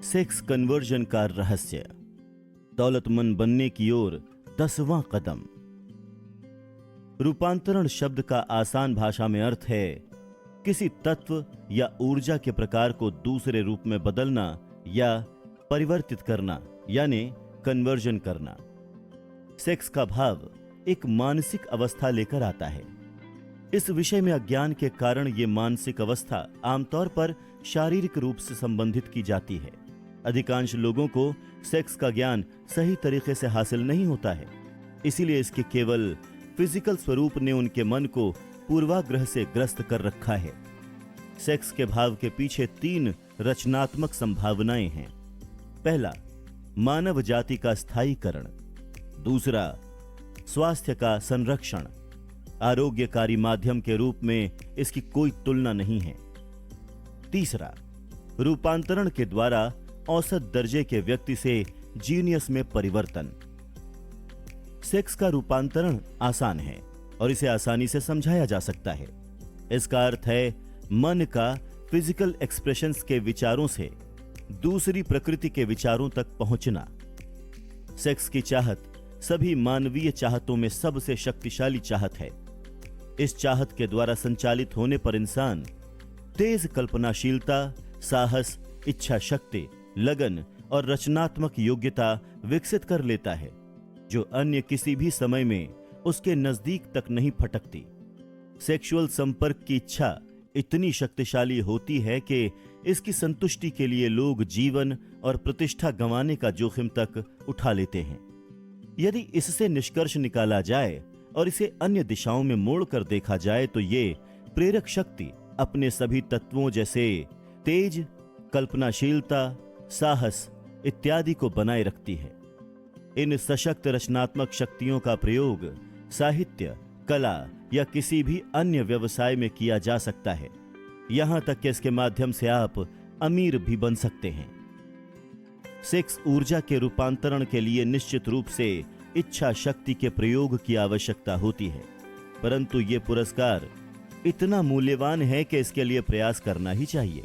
Sex conversion का रहस्य, दौलतमंद बनने की ओर 10वां कदम। रूपांतरण शब्द का आसान भाषा में अर्थ है किसी तत्व या ऊर्जा के प्रकार को दूसरे रूप में बदलना या परिवर्तित करना, यानी कन्वर्जन करना। सेक्स का भाव एक मानसिक अवस्था लेकर आता है। इस विषय में अज्ञान के कारण यह मानसिक अवस्था आमतौर पर शारीरिक रूप से संबंधित की जाती है। अधिकांश लोगों को सेक्स का ज्ञान सही तरीके से हासिल नहीं होता है, इसीलिए इसके केवल फिजिकल स्वरूप ने उनके मन को पूर्वाग्रह से ग्रस्त कर रखा है। सेक्स के भाव के पीछे 3 रचनात्मक संभावनाएं हैं। पहला, मानव जाति का स्थायीकरण। दूसरा, स्वास्थ्य का संरक्षण। आरोग्यकारी माध्यम के रूप में इसकी कोई तुलना नहीं है। तीसरा, रूपांतरण के द्वारा औसत दर्जे के व्यक्ति से जीनियस में परिवर्तन। सेक्स का रूपांतरण आसान है और इसे आसानी से समझाया जा सकता है। इसका अर्थ है मन का फिजिकल एक्सप्रेशंस के विचारों से दूसरी प्रकृति के विचारों तक पहुंचना। सेक्स की चाहत सभी मानवीय चाहतों में सबसे शक्तिशाली चाहत है। इस चाहत के द्वारा संचालित होने पर इंसान तेज कल्पनाशीलता, साहस, इच्छा शक्ति, लगन और रचनात्मक योग्यता विकसित कर लेता है, जो अन्य किसी भी समय में उसके नजदीक तक नहीं फटकती। सेक्सुअल संपर्क की इच्छा इतनी शक्तिशाली होती है कि इसकी संतुष्टि के लिए लोग जीवन और प्रतिष्ठा गंवाने का जोखिम तक उठा लेते हैं। यदि इससे निष्कर्ष निकाला जाए और इसे अन्य दिशाओं में मोड़कर देखा जाए तो ये प्रेरक शक्ति अपने सभी तत्वों जैसे तेज, कल्पनाशीलता, साहस इत्यादि को बनाए रखती है। इन सशक्त रचनात्मक शक्तियों का प्रयोग साहित्य, कला या किसी भी अन्य व्यवसाय में किया जा सकता है। यहां तक कि इसके माध्यम से आप अमीर भी बन सकते हैं। सेक्स ऊर्जा के रूपांतरण के लिए निश्चित रूप से इच्छा शक्ति के प्रयोग की आवश्यकता होती है, परंतु यह पुरस्कार इतना मूल्यवान है कि इसके लिए प्रयास करना ही चाहिए।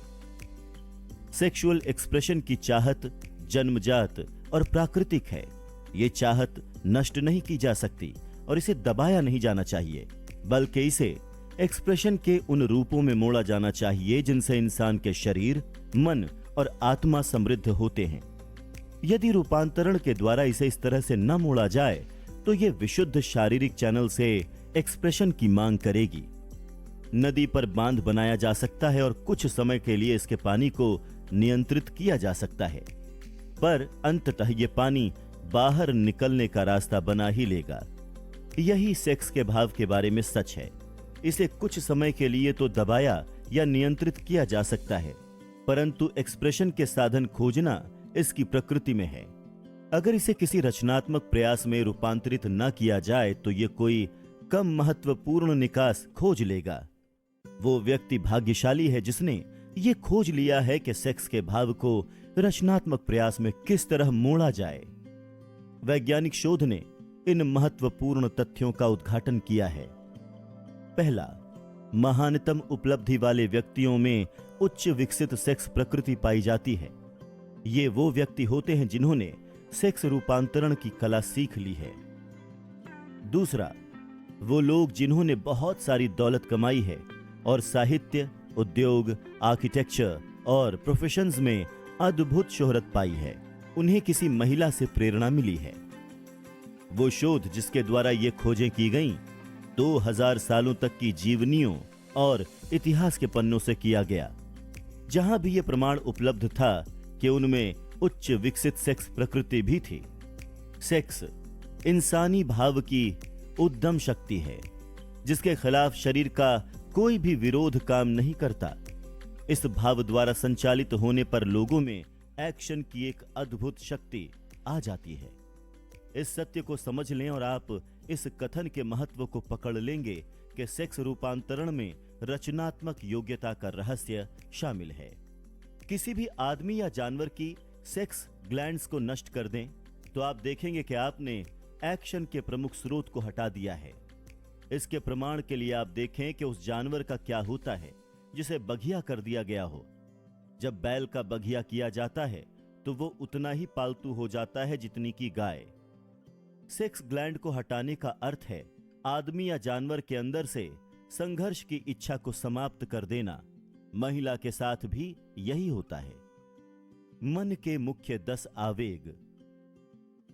सेक्सुअल एक्सप्रेशन की चाहत जन्मजात और प्राकृतिक है। यह चाहत नष्ट नहीं की जा सकती और इसे दबाया नहीं जाना चाहिए, बल्कि इसे एक्सप्रेशन के उन रूपों में मोड़ा जाना चाहिए जिनसे इंसान के शरीर, मन और आत्मा समृद्ध होते हैं। यदि रूपांतरण के द्वारा इसे इस तरह से न मोड़ा जाए तो यह विशुद्ध शारीरिक चैनल से एक्सप्रेशन की मांग करेगी। नदी पर बांध बनाया जा सकता है और कुछ समय के लिए इसके पानी को नियंत्रित किया जा सकता है, पर अंततः यह पानी बाहर निकलने का रास्ता बना ही लेगा। यही सेक्स के भाव के बारे में सच है। इसे कुछ समय के लिए तो दबाया या नियंत्रित किया जा सकता है, परंतु एक्सप्रेशन के साधन खोजना इसकी प्रकृति में है। अगर इसे किसी रचनात्मक प्रयास में रूपांतरित न किया जाए तो यह कोई कम महत्वपूर्ण निकास खोज लेगा। वो व्यक्ति भाग्यशाली है जिसने ये खोज लिया है कि सेक्स के भाव को रचनात्मक प्रयास में किस तरह मोड़ा जाए। वैज्ञानिक शोध ने इन महत्वपूर्ण तथ्यों का उद्घाटन किया है। पहला, महानतम उपलब्धि वाले व्यक्तियों में उच्च विकसित सेक्स प्रकृति पाई जाती है। ये वो व्यक्ति होते हैं जिन्होंने सेक्स रूपांतरण की कला सीख ली है। दूसरा, वो लोग जिन्होंने बहुत सारी दौलत कमाई है और साहित्य, उद्योग, आर्किटेक्चर और प्रोफेशंस में अद्भुत शोहरत पाई है, उन्हें किसी महिला से प्रेरणा मिली है। वो शोध जिसके द्वारा ये खोजें की गईं 2000 सालों तक की जीवनियों और इतिहास के पन्नों से किया गया, जहां भी ये प्रमाण उपलब्ध था कि उनमें उच्च विकसित सेक्स प्रकृति भी थी। सेक्स इंसानी भाव की उद्दम शक्ति है, जिसके खिलाफ शरीर का कोई भी विरोध काम नहीं करता। इस भाव द्वारा संचालित होने पर लोगों में एक्शन की एक अद्भुत शक्ति आ जाती है। इस सत्य को समझ लें और आप इस कथन के महत्व को पकड़ लेंगे कि सेक्स रूपांतरण में रचनात्मक योग्यता का रहस्य शामिल है। किसी भी आदमी या जानवर की सेक्स ग्लैंड्स को नष्ट कर दें तो आप देखेंगे कि आपने एक्शन के प्रमुख स्रोत को हटा दिया है। इसके प्रमाण के लिए आप देखें कि उस जानवर का क्या होता है जिसे बघिया कर दिया गया हो। जब बैल का बघिया किया जाता है तो वो उतना ही पालतू हो जाता है जितनी की गाय। सेक्स ग्लैंड को हटाने का अर्थ है आदमी या जानवर के अंदर से संघर्ष की इच्छा को समाप्त कर देना। महिला के साथ भी यही होता है। मन के मुख्य 10 आवेग।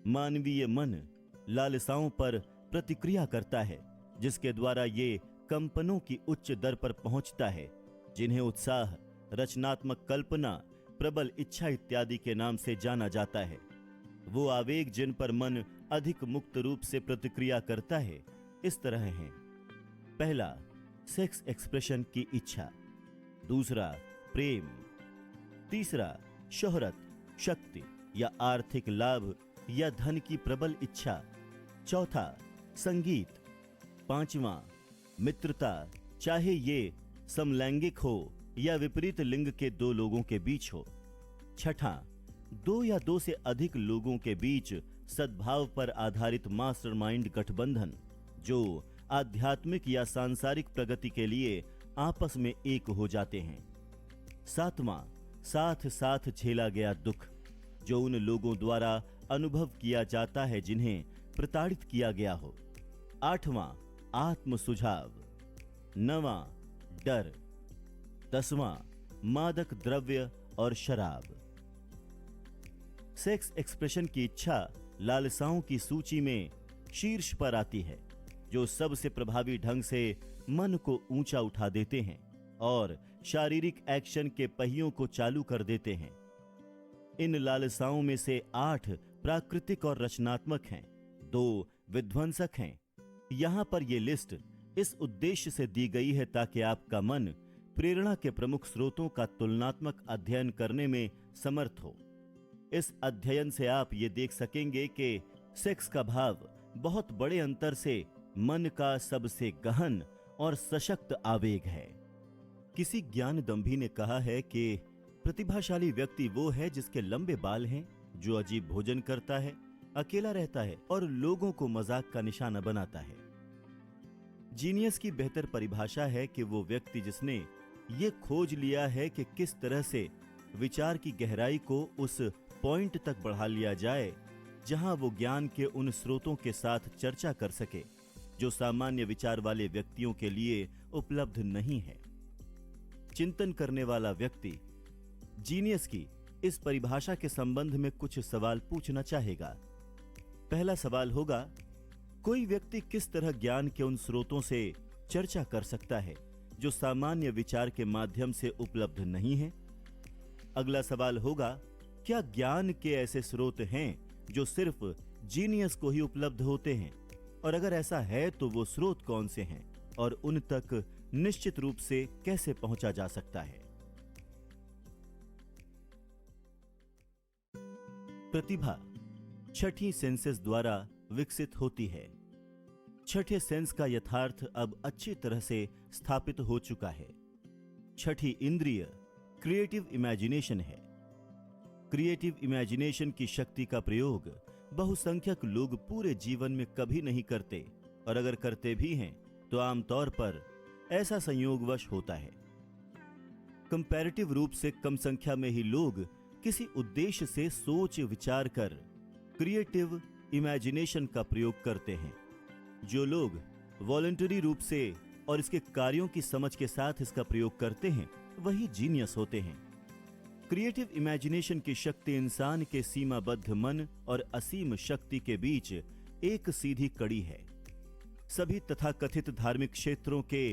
मानवीय मन लालसाओं पर प्रतिक्रिया करता है, जिसके द्वारा ये कंपनों की उच्च दर पर पहुंचता है, जिन्हें उत्साह, रचनात्मक कल्पना, प्रबल इच्छा इत्यादि के नाम से जाना जाता है। वो आवेग जिन पर मन अधिक मुक्त रूप से प्रतिक्रिया करता है इस तरह हैं। पहला, सेक्स एक्सप्रेशन की इच्छा। दूसरा, प्रेम। तीसरा, शोहरत, शक्ति या आर्थिक लाभ या धन की प्रबल इच्छा। चौथा, संगीत। पांचवा, मित्रता, चाहे ये समलैंगिक हो या विपरीत लिंग के दो लोगों के बीच हो। छठा, 2 या 2 से अधिक लोगों के बीच सद्भाव पर आधारित मास्टरमाइंड गठबंधन, जो आध्यात्मिक या सांसारिक प्रगति के लिए आपस में एक हो जाते हैं। सातवां, साथ साथ झेला गया दुख, जो उन लोगों द्वारा अनुभव किया जाता है जिन्हें प्रताड़ित किया गया हो। आठवां, आत्म सुझाव। नवां, डर। 10वां, मादक द्रव्य और शराब। सेक्स एक्सप्रेशन की इच्छा लालसाओं की सूची में शीर्ष पर आती है, जो सबसे प्रभावी ढंग से मन को ऊंचा उठा देते हैं और शारीरिक एक्शन के पहियों को चालू कर देते हैं। इन लालसाओं में से 8 प्राकृतिक और रचनात्मक हैं, 2 विध्वंसक हैं। यहां पर यह लिस्ट इस उद्देश्य से दी गई है ताकि आपका मन प्रेरणा के प्रमुख स्रोतों का तुलनात्मक अध्ययन करने में समर्थ हो। इस अध्ययन से आप ये देख सकेंगे कि सेक्स का भाव बहुत बड़े अंतर से मन का सबसे गहन और सशक्त आवेग है। किसी ज्ञानदंभी ने कहा है कि प्रतिभाशाली व्यक्ति वो है जिसके लंबे बाल हैं, जो अजीब भोजन करता है, अकेला रहता है और लोगों को मजाक का निशाना बनाता है। जीनियस की बेहतर परिभाषा है कि वो व्यक्ति जिसने ये खोज लिया है कि किस तरह से विचार की गहराई को उस पॉइंट तक बढ़ा लिया जाए जहां वो ज्ञान के उन स्रोतों के साथ चर्चा कर सके जो सामान्य विचार वाले व्यक्तियों के लिए उपलब्ध नहीं है। चिंतन करने वाला व्यक्ति जीनियस की इस परिभाषा के संबंध में कुछ सवाल पूछना चाहेगा। पहला सवाल होगा, कोई व्यक्ति किस तरह ज्ञान के उन स्रोतों से चर्चा कर सकता है जो सामान्य विचार के माध्यम से उपलब्ध नहीं है? अगला सवाल होगा, क्या ज्ञान के ऐसे स्रोत हैं जो सिर्फ जीनियस को ही उपलब्ध होते हैं? और अगर ऐसा है तो वो स्रोत कौन से हैं और उन तक निश्चित रूप से कैसे पहुंचा जा सकता है? प्रतिभा छठी सेंसेस द्वारा विकसित होती है। छठे सेंस का यथार्थ अब अच्छी तरह से स्थापित हो चुका है। छठी इंद्रिय क्रिएटिव इमेजिनेशन है। क्रिएटिव इमेजिनेशन की शक्ति का प्रयोग बहुसंख्यक लोग पूरे जीवन में कभी नहीं करते, और अगर करते भी हैं तो आमतौर पर ऐसा संयोगवश होता है। कंपैरेटिव रूप से कम संख्या में ही लोग किसी उद्देश्य से सोच विचार कर क्रिएटिव इमेजिनेशन का प्रयोग करते हैं। जो लोग वॉलंटरी रूप से और इसके कार्यों की समझ के साथ इसका प्रयोग करते हैं वही जीनियस होते हैं। क्रिएटिव इमेजिनेशन की शक्ति इंसान के सीमाबद्ध मन और असीम शक्ति के बीच एक सीधी कड़ी है। सभी तथाकथित धार्मिक क्षेत्रों के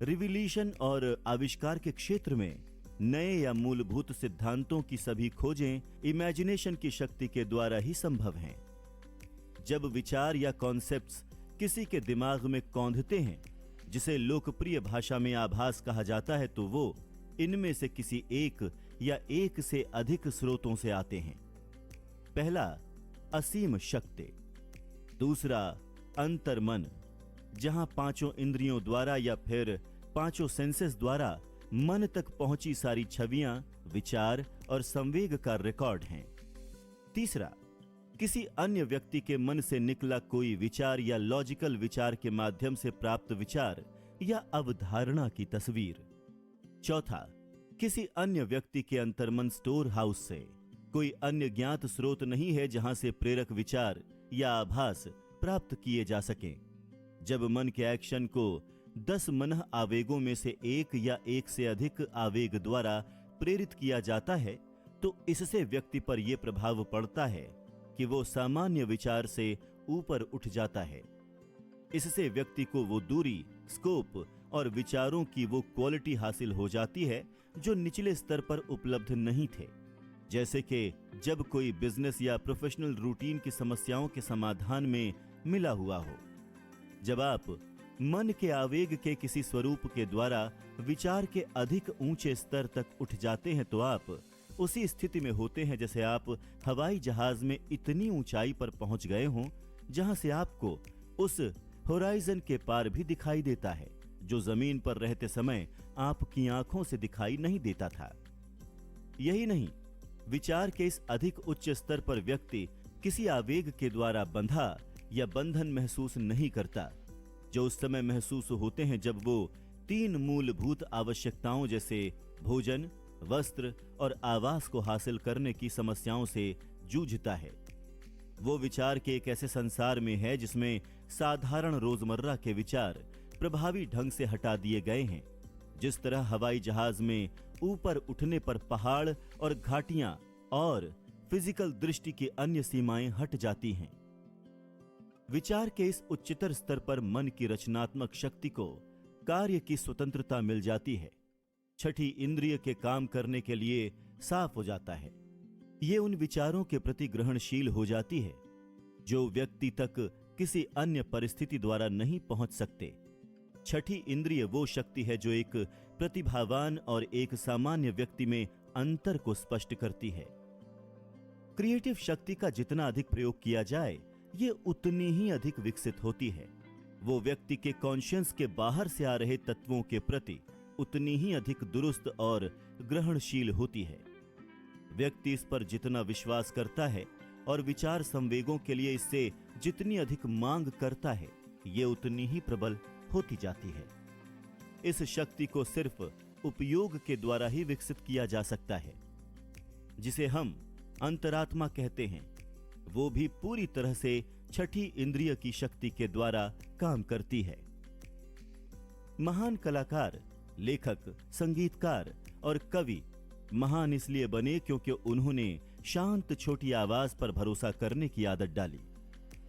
रिविलीशन और आविष्कार के क्षेत्र में नए या मूलभूत सिद्धांतों की सभी खोजें इमेजिनेशन की शक्ति के द्वारा ही संभव हैं। जब विचार या कॉन्सेप्ट्स किसी के दिमाग में कौंधते हैं, जिसे लोकप्रिय भाषा में आभास कहा जाता है, तो वो इनमें से किसी एक या एक से अधिक स्रोतों से आते हैं। पहला, असीम शक्ति। दूसरा, अंतर्मन, जहां पांचों इंद्रियों द्वारा या फिर पांचों सेंसेस द्वारा मन तक पहुंची सारी छवियां, विचार और संवेग का रिकॉर्ड हैं। तीसरा, किसी अन्य व्यक्ति के मन से निकला कोई विचार या लॉजिकल विचार के माध्यम से प्राप्त विचार या अवधारणा की तस्वीर। चौथा, किसी अन्य व्यक्ति के अंतर्मन स्टोर हाउस से कोई अन्य ज्ञात स्रोत नहीं है जहां से प्रेरक विचार या आभास प्राप्त किए जा सकें। जब मन के एक्शन को 10 मन आवेगों में से एक या एक से अधिक आवेग द्वारा प्रेरित किया जाता है तो इससे व्यक्ति पर यह प्रभाव पड़ता है कि वो सामान्य विचार से ऊपर उठ जाता है। इससे व्यक्ति को वो दूरी, स्कोप और विचारों की वो क्वालिटी हासिल हो जाती है जो निचले स्तर पर उपलब्ध नहीं थे। जैसे कि जब कोई बिजनेस या प्रोफेशनल रूटीन की समस्याओं के समाधान में मिला हुआ हो। जब आप मन के आवेग के किसी स्वरूप के द्वारा विचार के अधिक ऊंचे स्तर तक उठ जाते हैं तो आप उसी स्थिति में होते हैं जैसे आप हवाई जहाज में इतनी ऊंचाई पर पहुंच गए हों जहां से आपको उस होराइजन के पार भी दिखाई देता है जो जमीन पर रहते समय आपकी आंखों से दिखाई नहीं देता था। यही नहीं, विचार के इस अधिक उच्च स्तर पर व्यक्ति किसी आवेग के द्वारा बंधा या बंधन महसूस नहीं करता, जो उस समय महसूस होते हैं जब वो 3 मूलभूत आवश्यकताओं जैसे भोजन, वस्त्र और आवास को हासिल करने की समस्याओं से जूझता है। वो विचार के एक ऐसे संसार में है जिसमें साधारण रोजमर्रा के विचार प्रभावी ढंग से हटा दिए गए हैं। जिस तरह हवाई जहाज में ऊपर उठने पर पहाड़ और घाटियां और फिजिकल दृष्टि की अन्य सीमाएं हट जाती हैं। विचार के इस उच्चतर स्तर पर मन की रचनात्मक शक्ति को कार्य की स्वतंत्रता मिल जाती है। छठी इंद्रिय के काम करने के लिए साफ हो जाता है। ये उन विचारों के प्रति ग्रहणशील हो जाती है जो व्यक्ति तक किसी अन्य परिस्थिति द्वारा नहीं पहुंच सकते। छठी इंद्रिय वो शक्ति है जो एक प्रतिभावान और एक सामान्य व्यक्ति में अंतर को स्पष्ट करती है। क्रिएटिव शक्ति का जितना अधिक प्रयोग किया जाए ये उतनी ही अधिक विकसित होती है। वो व्यक्ति के कॉन्शियस के बाहर से आ रहे तत्वों के प्रति उतनी ही अधिक दुरुस्त और ग्रहणशील होती है। व्यक्ति इस पर जितना विश्वास करता है और विचार संवेगों के लिए इससे जितनी अधिक मांग करता है ये उतनी ही प्रबल होती जाती है। इस शक्ति को सिर्फ उपयोग के द्वारा ही विकसित किया जा सकता है। जिसे हम अंतरात्मा कहते हैं वो भी पूरी तरह से छठी इंद्रिय की शक्ति के द्वारा काम करती है। महान कलाकार, लेखक, संगीतकार और कवि महान इसलिए बने क्योंकि उन्होंने शांत छोटी आवाज पर भरोसा करने की आदत डाली।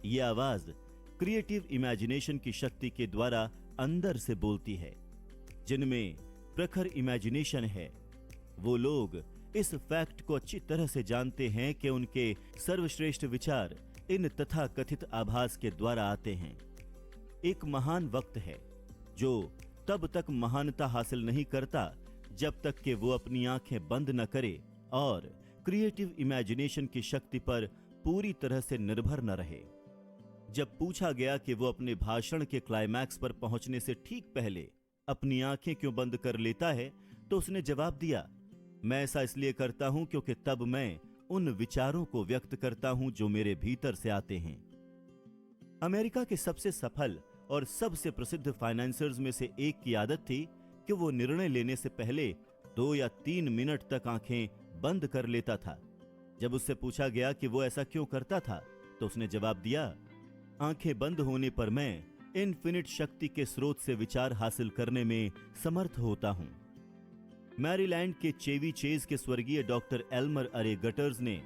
ये आवाज क्रिएटिव इमेजिनेशन की शक्ति के द्वारा अंदर से बोलती है। जिनमें प्रखर इमेजिनेशन है वो लोग इस फैक्ट को अच्छी तरह से जानते हैं कि उनके सर्वश्रेष्ठ विचार इन तथाकथित आभास के द्वारा आते हैं। एक महान वक्त है जो तब तक महानता हासिल नहीं करता जब तक कि वो अपनी आंखें बंद न करे और क्रिएटिव इमेजिनेशन की शक्ति पर पूरी तरह से निर्भर न रहे। जब पूछा गया कि वो अपने भाषण के क्लाइमैक्स पर पहुंचने से ठीक पहले अपनी आंखें क्यों बंद कर लेता है तो उसने जवाब दिया, मैं ऐसा इसलिए करता हूं क्योंकि तब मैं उन विचारों को व्यक्त करता हूं जो मेरे भीतर से आते हैं। अमेरिका के सबसे सफल और सबसे प्रसिद्ध फाइनेंसर्स में से एक की आदत थी कि वो निर्णय लेने से पहले 2 या 3 मिनट तक आंखें बंद कर लेता था। जब उससे पूछा गया कि वो ऐसा क्यों करता था तो उसने जवाब दिया, आंखें बंद होने पर मैं इनफिनिट शक्ति के स्रोत से विचार हासिल करने में समर्थ होता हूं। मैरीलैंड के चेवी चेज के स्वर्गीय डॉक्टर एल्मर अरे गटर्स ने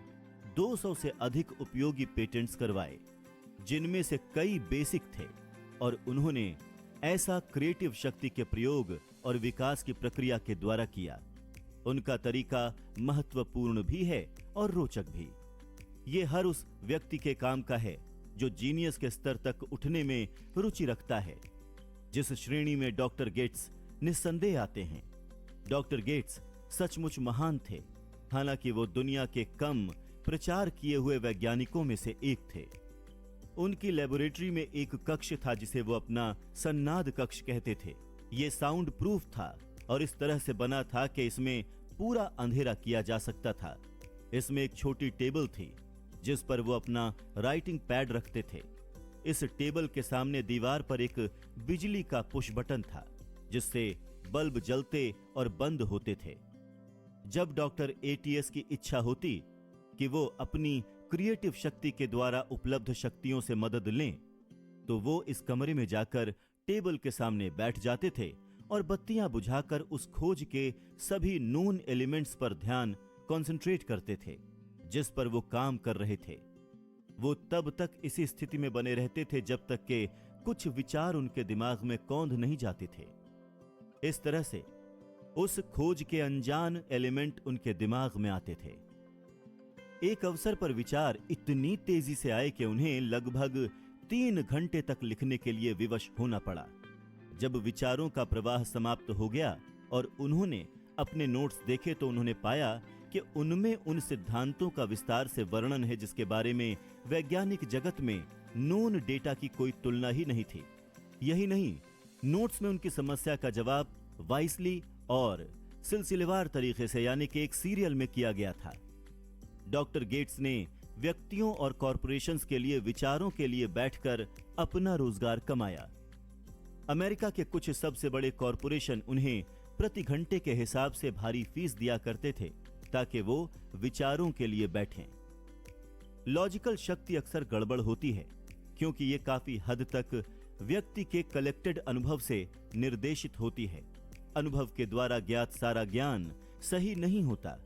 200 से अधिक उपयोगी पेटेंट्स करवाए जिनमें से कई बेसिक थे और उन्होंने ऐसा क्रिएटिव शक्ति के प्रयोग और विकास की प्रक्रिया के द्वारा किया। उनका तरीका महत्वपूर्ण भी है और रोचक भी। ये हर उस व्यक्ति के काम का है जो जीनियस के स्तर तक उठने में रुचि रखता है, जिस श्रेणी में डॉक्टर गेट्स निस्संदेह आते हैं। डॉक्टर गेट्स सचमुच महान थे, हालांकि वो दुनिया के कम प्रचार किए हुए वैज्ञानिकों में से एक थे। उनकी लेबोरेटरी में एक कक्ष था जिसे वो अपना सन्नाद कक्ष कहते थे। ये साउंड प्रूफ था और इस तरह से बना था कि इसमें पूरा अंधेरा किया जा सकता था। इसमें एक छोटी टेबल थी जिस पर वो अपना राइटिंग पैड रखते थे। इस टेबल के सामने दीवार पर एक बिजली का पुश बटन था जिससे बल्ब जलते और बंद होते थे। जब डॉक्टर एटीएस की इच्छा होती कि वो अपनी क्रिएटिव शक्ति के द्वारा उपलब्ध शक्तियों से मदद लें, तो वो इस कमरे में जाकर टेबल के सामने बैठ जाते थे और बत्तियां बुझाकर उस खोज के सभी नोन एलिमेंट्स पर ध्यान कंसंट्रेट करते थे जिस पर वो काम कर रहे थे। वो तब तक इसी स्थिति में बने रहते थे जब तक कि कुछ विचार उनके दिमाग में कौंध नहीं जाते थे। इस तरह से उस खोज के अनजान एलिमेंट उनके दिमाग में आते थे। एक अवसर पर विचार इतनी तेजी से आए कि उन्हें लगभग 3 घंटे तक लिखने के लिए विवश होना पड़ा। जब विचारों का प्रवाह समाप्त हो गया और उन्होंने अपने नोट्स देखे तो उन्होंने पाया कि उनमें उन सिद्धांतों का विस्तार से वर्णन है जिसके बारे में वैज्ञानिक जगत में नोन डेटा की कोई तुलना ही नहीं थी। यही नहीं, नोट्स में उनकी समस्या का जवाब वाइसली और सिलसिलेवार तरीके से यानी कि एक सीरियल में किया गया था। डॉक्टर गेट्स ने व्यक्तियों और कॉरपोरेशंस के लिए विचारों के लिए बैठकर अपना रोजगार कमाया। अमेरिका के कुछ सबसे बड़े कॉरपोरेशन उन्हें प्रति घंटे के हिसाब से भारी फीस दिया करते थे ताकि वो विचारों के लिए बैठें। लॉजिकल शक्ति अक्सर गड़बड़ होती है क्योंकि ये काफी हद तक व्यक्ति के कलेक्टेड अनुभव से निर्देशित होती है। अनुभव के द्वारा ज्ञात सारा ज्ञान सही नहीं होता।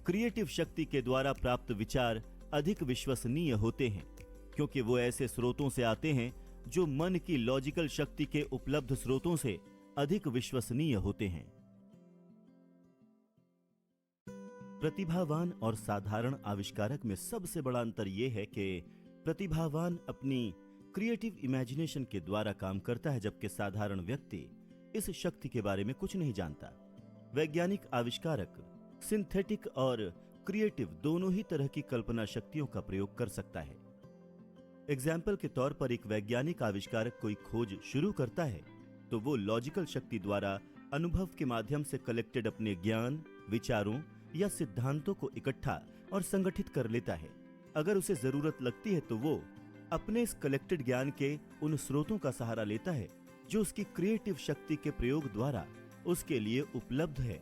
क्रिएटिव शक्ति के द्वारा प्राप्त विचार अधिक विश्वसनीय होते हैं क्योंकि वो ऐसे स्रोतों से आते हैं जो मन की लॉजिकल शक्ति के उपलब्ध स्रोतों से अधिक विश्वसनीय होते हैं। प्रतिभावान और साधारण आविष्कारक में सबसे बड़ा अंतर यह है कि प्रतिभावान अपनी क्रिएटिव इमेजिनेशन के द्वारा काम करता है जबकि साधारण व्यक्ति इस शक्ति के बारे में कुछ नहीं जानता। वैज्ञानिक आविष्कारक सिंथेटिक और क्रिएटिव दोनों ही तरह की कल्पना शक्तियों का प्रयोग कर सकता है। एग्जाम्पल के तौर पर एक वैज्ञानिक आविष्कारक कोई खोज शुरू करता है तो वो लॉजिकल शक्ति द्वारा अनुभव के माध्यम से कलेक्टेड अपने ज्ञान, विचारों या सिद्धांतों को इकट्ठा और संगठित कर लेता है। अगर उसे जरूरत लगती है तो वो अपने इस कलेक्टेड ज्ञान के उन स्रोतों का सहारा लेता है जो उसकी क्रिएटिव शक्ति के प्रयोग द्वारा उसके लिए उपलब्ध है।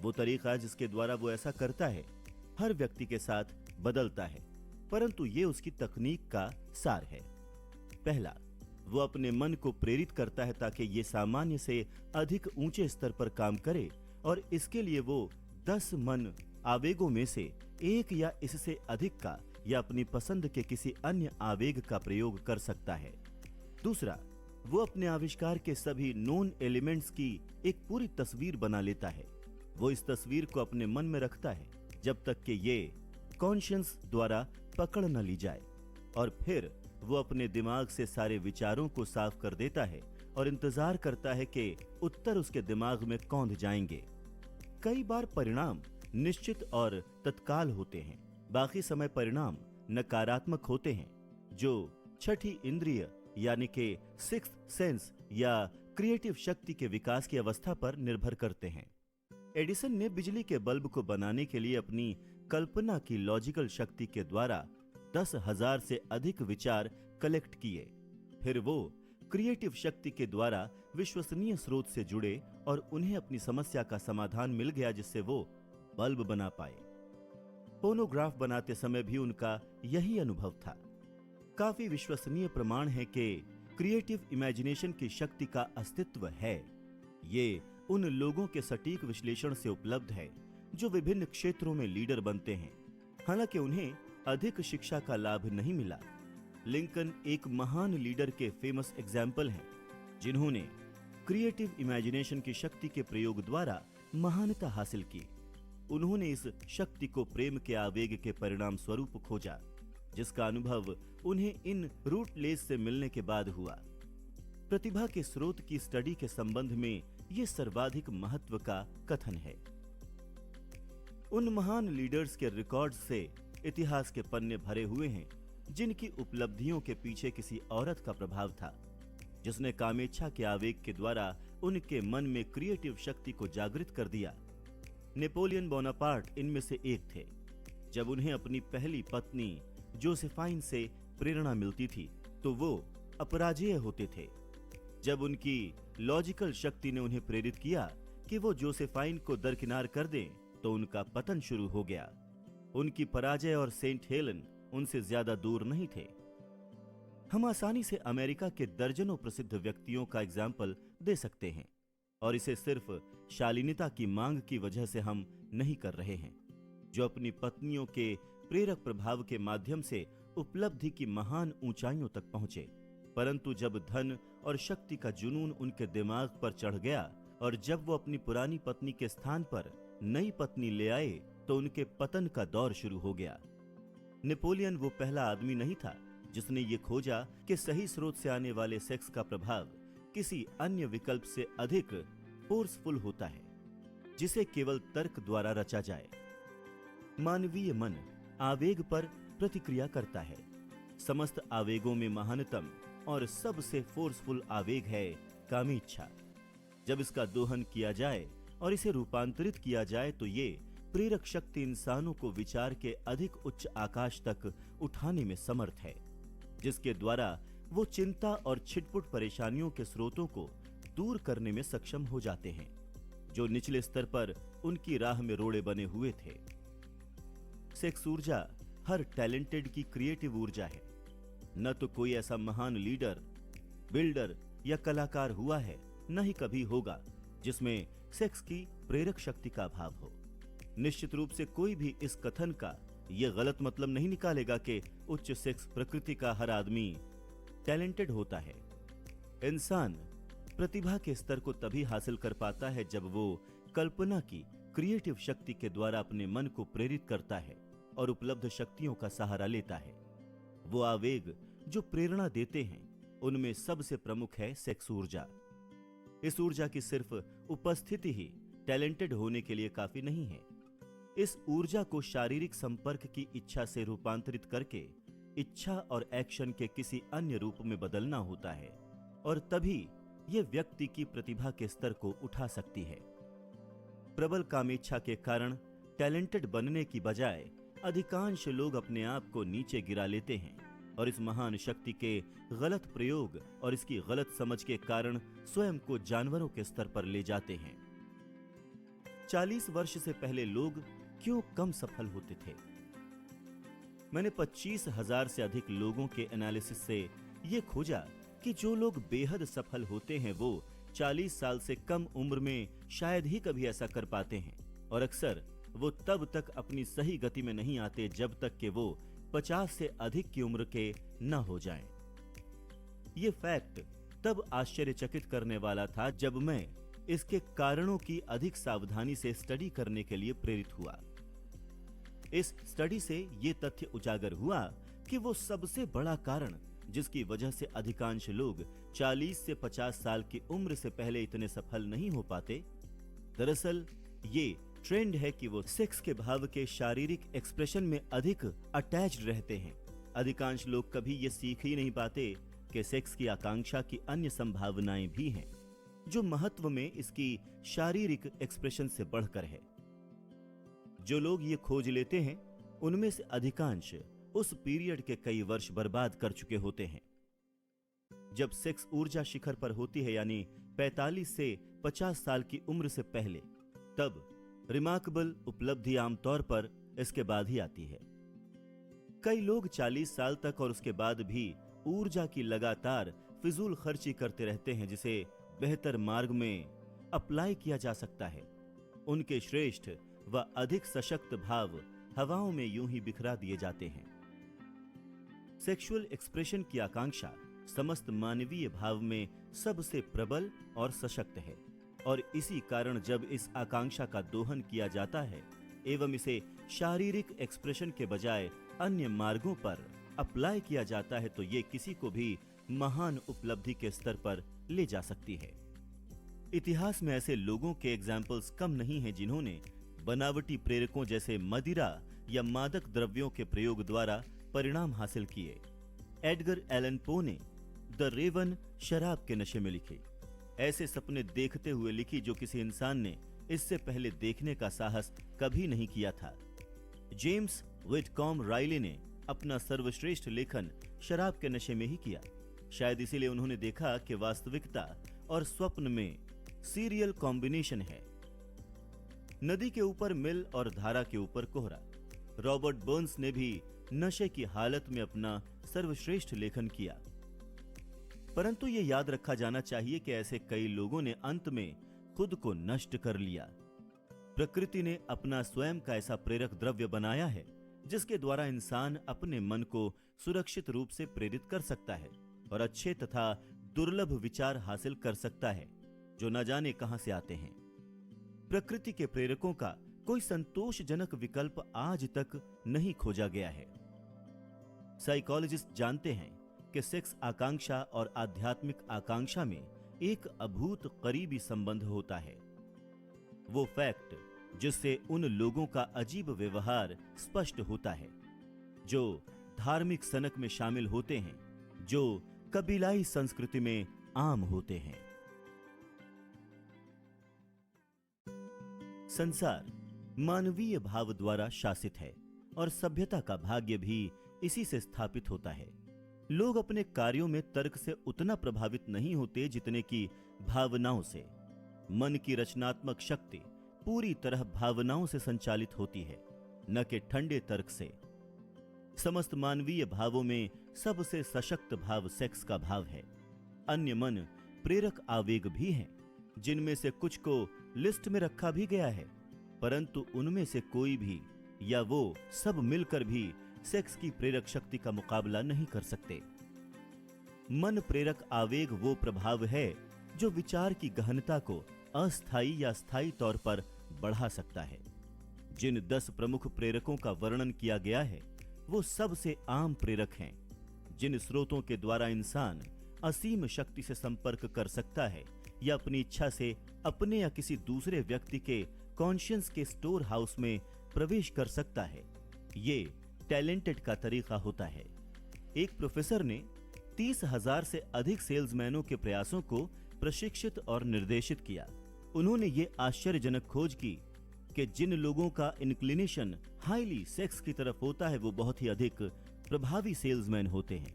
वो तरीका जिसके द्वारा वो ऐसा करता है हर व्यक्ति के साथ बदलता है, परंतु ये उसकी तकनीक का सार है। पहला, वो अपने मन को प्रेरित करता है ताकि ये सामान्य से अधिक ऊंचे स्तर पर काम करे और इसके लिए वो 10 मन आवेगों में से एक या इससे अधिक का या अपनी पसंद के किसी अन्य आवेग का प्रयोग कर सकता है। दूसरा, वो अपने आविष्कार के सभी नोन एलिमेंट्स की एक पूरी तस्वीर बना लेता है। वो इस तस्वीर को अपने मन में रखता है जब तक कि ये कॉन्शियस द्वारा पकड़ न ली जाए और फिर वो अपने दिमाग से सारे विचारों को साफ कर देता है और इंतजार करता है कि उत्तर उसके दिमाग में कौंध जाएंगे। कई बार परिणाम निश्चित और तत्काल होते हैं, बाकी समय परिणाम नकारात्मक होते हैं जो छठी इंद्रिय यानी कि सिक्स्थ सेंस या क्रिएटिव शक्ति के विकास की अवस्था पर निर्भर करते हैं। एडिसन ने बिजली के बल्ब को बनाने के लिए अपनी कल्पना की लॉजिकल शक्ति के द्वारा 10,000 से अधिक विचार कलेक्ट किए। फिर वो क्रिएटिव शक्ति के द्वारा विश्वसनीय स्रोत से जुड़े और उन्हें अपनी समस्या का समाधान मिल गया जिससे वो बल्ब बना पाए। फोनोग्राफ बनाते समय भी उनका यही अनुभव था। काफी विश्वसनीय प्रमाण है कि क्रिएटिव इमेजिनेशन की शक्ति का अस्तित्व है। ये उन लोगों के सटीक विश्लेषण से उपलब्ध है जो विभिन्न क्षेत्रों में लीडर बनते हैं, हालांकि उन्हें अधिक शिक्षा का लाभ नहीं मिला। लिंकन एक महान लीडर के फेमस एग्जाम्पल हैं जिन्होंने क्रिएटिव इमेजिनेशन की शक्ति के प्रयोग द्वारा महानता हासिल की। उन्होंने इस शक्ति को प्रेम के आवेग के परिणाम स्वरूप खोजा जिसका अनुभव उन्हें इन रूटलेस से मिलने के बाद हुआ। प्रतिभा के स्रोत की स्टडी के संबंध में यह सर्वाधिक महत्व का कथन है। उन महान लीडर्स के रिकॉर्ड्स से इतिहास के पन्ने भरे हुए हैं जिनकी उपलब्धियों के पीछे किसी औरत का प्रभाव था जिसने कामेच्छा के आवेग के द्वारा उनके मन में क्रिएटिव शक्ति को जागृत कर दिया। नेपोलियन बोनापार्ट इनमें से एक थे। जब उन्हें अपनी पहली पत्नी जोसेफाइन से प्रेरणा मिलती थी तो वो अपराजेय होते थे। जब उनकी लॉजिकल शक्ति ने उन्हें प्रेरित किया कि वो जोसेफाइन को दरकिनार कर दें तो उनका पतन शुरू हो गया। उनकी पराजय और सेंट हेलन उनसे ज्यादा दूर नहीं थे। हम आसानी से अमेरिका के दर्जनों प्रसिद्ध व्यक्तियों का एग्जाम्पल दे सकते हैं, और इसे सिर्फ शालीनता की मांग की वजह से हम नहीं कर रहे हैं, जो अपनी पत्नियों के प्रेरक प्रभाव के माध्यम से उपलब्धि की महान ऊंचाइयों तक पहुंचे। परंतु जब धन और शक्ति का जुनून उनके दिमाग पर चढ़ गया और जब वो अपनी पुरानी पत्नी के स्थान पर नई पत्नी ले आए तो उनके पतन का दौर शुरू हो गया। नेपोलियन वो पहला आदमी नहीं था जिसने ये खोजा कि सही स्रोत से आने वाले सेक्स का प्रभाव किसी अन्य विकल्प से अधिक फोर्सफुल होता है, जिसे केवल तर्क द्वारा रचा जाए। मानवीय मन आवेग पर प्रतिक्रिया करता है। समस्त आवेगों में महानतम और सबसे फोर्सफुल आवेग है कामीच्छा। जब इसका दोहन किया जाए और इसे रूपांतरित किया जाए तो ये प्रेरक शक्ति इंसानों को विचार के अधिक उच्च आकाश तक उठाने में समर्थ है, जिसके द्वारा वो चिंता और छिटपुट परेशानियों के स्रोतों को दूर करने में सक्षम हो जाते हैं, जो निचले स्तर पर उनकी राह में रोड़े बने हुए थे। सेक्स ऊर्जा हर टैलेंटेड की क्रिएटिव ऊर्जा है। न तो कोई ऐसा महान लीडर, बिल्डर या कलाकार हुआ है, न ही कभी होगा जिसमें सेक्स की प्रेरक शक्ति का अभाव हो। निश्चित रूप से कोई भी इस कथन का यह गलत मतलब नहीं निकालेगा कि उच्च सेक्स प्रकृति का हर आदमी टैलेंटेड होता है। इंसान प्रतिभा के स्तर को तभी हासिल कर पाता है जब वो कल्पना की क्रिएटिव शक्ति के द्वारा अपने मन को प्रेरित करता है और उपलब्ध शक्तियों का सहारा लेता है। वो आवेग जो प्रेरणा देते हैं, उनमें सबसे प्रमुख है सेक्स ऊर्जा। इस ऊर्जा की सिर्फ उपस्थिति ही टैलेंटेड होने के लिए काफी नहीं है। इस ऊर्जा को शारीरिक संपर्क की इच्छा से रूपांतरित करके इच्छा और एक्शन के किसी अन्य रूप में बदलना होता है, और तभी यह व्यक्ति की प्रतिभा के स्तर को उठा सकती है। प्रबल कामेच्छा के कारण टैलेंटेड बनने की बजाय अधिकांश लोग अपने आप को नीचे गिरा लेते हैं और इस महान शक्ति के गलत प्रयोग और इसकी गलत समझ के कारण स्वयं को जानवरों के स्तर पर ले जाते हैं। 40 वर्ष से पहले लोग क्यों कम सफल होते थे? मैंने 25,000 से अधिक लोगों के एनालिसिस से यह खोजा कि जो लोग बेहद सफल होते हैं वो 40 साल से कम उम्र में शायद ही कभी ऐसा कर पाते हैं, और अक्सर वो तब तक अपनी सही गति में नहीं आते जब तक कि वो 50 से अधिक की उम्र के न हो जाएं। ये फैक्ट तब आश्चर्यचकित करने वाला था जब मैं इसके कारणों की अधिक सावधानी से स्टडी करने के लिए प्रेरित हुआ। इस स्टडी से ये तथ्य उजागर हुआ कि वो सबसे बड़ा कारण जिसकी वजह से अधिकांश लोग 40 से 50 साल की उम्र से पहले इतने सफल नहीं हो पाते, दरअसल ये ट्रेंड है कि वो सेक्स के भाव के शारीरिक एक्सप्रेशन में अधिक अटैच्ड रहते हैं। अधिकांश लोग कभी ये सीख ही नहीं पाते कि सेक्स की आकांक्षा की अन्य संभावनाएं भी हैं, जो महत्व में इसकी शारीरिक एक्सप्रेशन से बढ़कर है। जो लोग ये खोज लेते हैं उनमें से अधिकांश उस पीरियड के कई वर्ष बर्बाद कर चुके होते हैं। जब सेक्स ऊर्जा शिखर पर होती है, यानी 45 से 50 साल की उम्र से पहले, तब रिमार्केबल उपलब्धि आमतौर पर इसके बाद ही आती है। कई लोग 40 साल तक और उसके बाद भी ऊर्जा की लगातार फिजूल खर्ची करते रहते हैं, जिसे बेहतर मार्ग में अप्लाई किया जा सकता है। उनके श्रेष्ठ व अधिक सशक्त भाव हवाओं में यूं ही बिखरा दिए जाते हैं। सेक्सुअल एक्सप्रेशन की आकांक्षा समस्त मानवीय भाव में सबसे प्रबल और सशक्त है, और इसी कारण जब इस आकांक्षा का दोहन किया जाता है एवं इसे शारीरिक एक्सप्रेशन के बजाय अन्य मार्गों पर अप्लाई किया जाता है, तो ये किसी को भी महान उपलब्धि के स्तर पर ले जा सकती है। इतिहास में ऐसे लोगों के एग्जाम्पल्स कम नहीं हैं जिन्होंने बनावटी प्रेरकों जैसे मदिरा या मादक द्रव्यों के प्रयोग द्वारा परिणाम हासिल किए। एडगर एलन पो ने द रेवन शराब के नशे में लिखी। ऐसे सपने देखते हुए लिखी जो किसी इंसान ने इससे पहले देखने का साहस कभी नहीं किया था। जेम्स विटकॉम राइले ने अपना सर्वश्रेष्ठ लेखन शराब के नशे में ही किया। शायद इसीलिए उन्होंने देखा कि वास्तविकता और स्वप्न में सीरियल कॉम्बिनेशन है। नदी के ऊपर मिल और धारा के ऊपर कोहरा। रॉबर्ट बर्न्स ने भी नशे की हालत में अपना सर्वश्रेष्ठ लेखन किया। परंतु यह याद रखा जाना चाहिए कि ऐसे कई लोगों ने अंत में खुद को नष्ट कर लिया। प्रकृति ने अपना स्वयं का ऐसा प्रेरक द्रव्य बनाया है जिसके द्वारा इंसान अपने मन को सुरक्षित रूप से प्रेरित कर सकता है और अच्छे तथा दुर्लभ विचार हासिल कर सकता है जो न जाने कहां से आते हैं। प्रकृति के प्रेरकों का कोई संतोषजनक विकल्प आज तक नहीं खोजा गया है। साइकोलॉजिस्ट जानते हैं कि सेक्स आकांक्षा और आध्यात्मिक आकांक्षा में एक अभूत करीबी संबंध होता है। वो फैक्ट जिससे उन लोगों का अजीब व्यवहार स्पष्ट होता है जो धार्मिक सनक में शामिल होते हैं, जो कबीलाई संस्कृति में आम होते हैं। संसार मानवीय भाव द्वारा शासित है और सभ्यता का भाग्य भी इसी से स्थापित होता है। लोग अपने कार्यों में तर्क से उतना प्रभावित नहीं होते जितने कि भावनाओं से। मन की रचनात्मक शक्ति पूरी तरह भावनाओं से संचालित होती है, न कि ठंडे तर्क से। समस्त मानवीय भावों में सबसे सशक्त भाव सेक्स का भाव है। अन्य मन प्रेरक आवेग भी हैं, जिनमें से कुछ को लिस्ट में रखा भी गया है, परंतु उनमें से कोई भी या वो सब मिलकर भी सेक्स की प्रेरक शक्ति का मुकाबला नहीं कर सकते। मन प्रेरक आवेग वो प्रभाव है जो विचार की गहनता को अस्थायी या स्थायी तौर पर बढ़ा सकता है। जिन 10 प्रमुख प्रेरकों का वर्णन किया गया है वो सबसे आम प्रेरक हैं, जिन स्रोतों के द्वारा इंसान असीम शक्ति से संपर्क कर सकता है या अपनी इच्छा से अपने या किसी दूसरे व्यक्ति के कॉन्शियंस के स्टोर हाउस में प्रवेश कर सकता है। ये टैलेंटेड का तरीका होता है। एक प्रोफेसर ने 30,000 से अधिक सेल्समैनों के प्रयासों को प्रशिक्षित और निर्देशित किया। उन्होंने ये आश्चर्यजनक खोज की कि जिन लोगों का इंक्लिनेशन हाईली सेक्स की तरफ होता है वो बहुत ही अधिक प्रभावी सेल्समैन होते हैं।